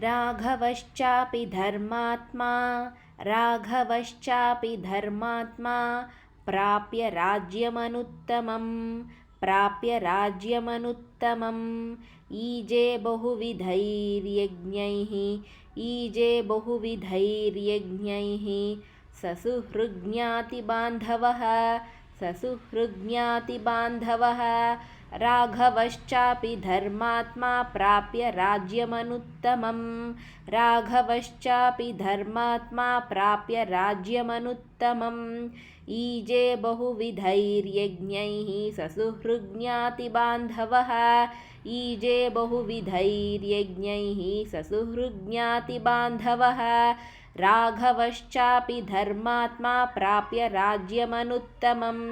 राघवश्चापि धर्मात्मा प्राप्य राज्यमनुत्तमम् ईजे बहुविधैर्यज्ञैः ससुहृज्ञातिबान्धवः राघवश्चापि धर्मात्मा प्राप्य राज्यमनुत्तमम् ईजे बहुविधैर्यज्ञैः ससुहृज्ञातिबान्धवः राघवश्चापि धर्मात्मा प्राप्य राज्यमनुत्तमम्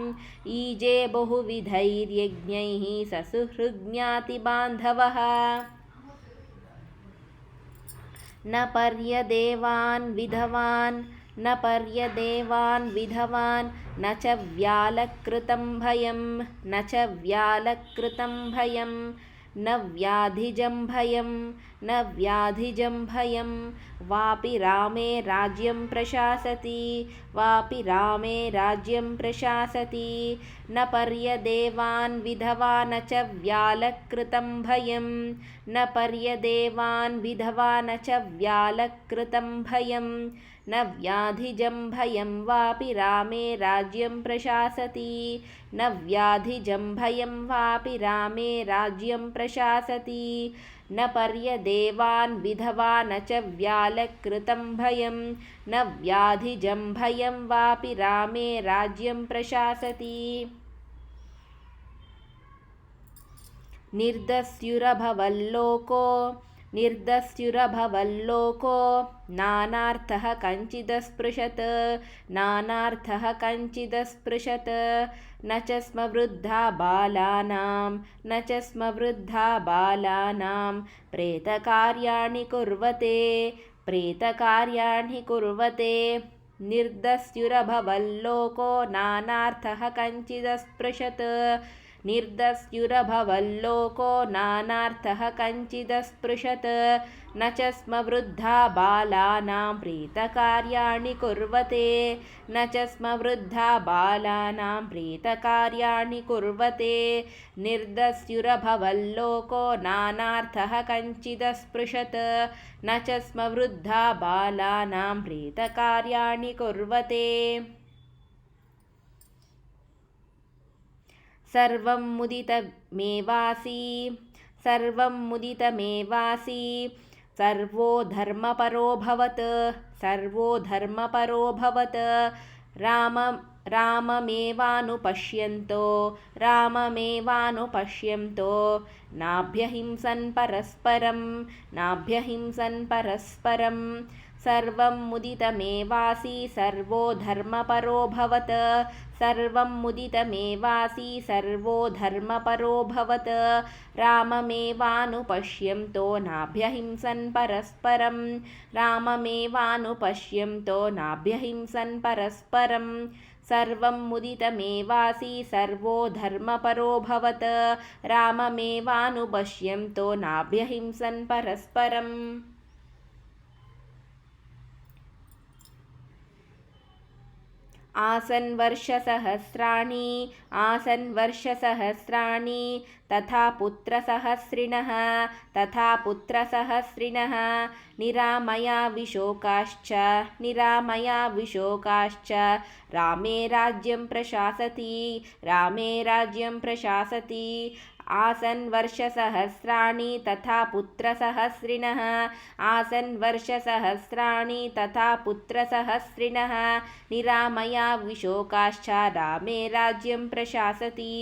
ईजे बहुविधैर्यज्ञैः ससुहृज्ञातिबान्धवः न पर्यदेवान् विधवान् न च व्यालकृतं भयं न व्याधिजं भयं वापि रामे राज्यं प्रशासति न पर्यदेवान् विधवा न च व्यालकृतं भयं न व्याधिजं भयं वापि रामे राज्यं प्रशासति न पर्यदेवान् विधवा न च व्यालकृतं भयं न व्याधिजं भयं वापि रामे राज्यं प्रशासति निर्दस्युरभवल्लोको नानार्थः कञ्चिदस्पृशत् न च स्म वृद्धा बालानां प्रेतकार्याणि कुर्वते निर्दस्युरभवल्लोको नानार्थः कञ्चिदस्पृशत् न च स्म वृद्धा बालानां प्रेतकार्याणि कुर्वते निर्दस्युरभवल्लोको नानार्थः कञ्चिदस्पृशत् न च स्म वृद्धा बालानां प्रेतकार्याणि कुर्वते सर्वं मुदितमेवासि सर्वो धर्मपरोऽभवत् राममेवानुपश्यन्तो नाभ्यहिंसन् परस्परं सर्वं मुदितमेवासि सर्वो धर्मपरोऽभवत् राममेवानुपश्यन्तो नाभ्यहिंसन् परस्परं सर्वं मुदितमेवासि सर्वो धर्मपरोऽभवत् राममेवानुपश्यन्तो नाभ्यहिंसन् परस्परम् आसन् वर्षसहस्राणि तथा पुत्रसहस्रिणः निरामया विशोकाश्च रामे राज्यं प्रशासति आसन् वर्षसहस्राणि तथा पुत्रसहस्रिणः निरामया विशोकाश्च रामे राज्यं प्रशासति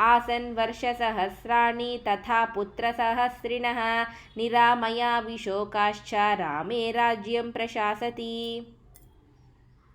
आसन् वर्षसहस्राणि तथा पुत्रसहस्रिणः निरामया विशोकाश्च रामे राज्यं प्रशासति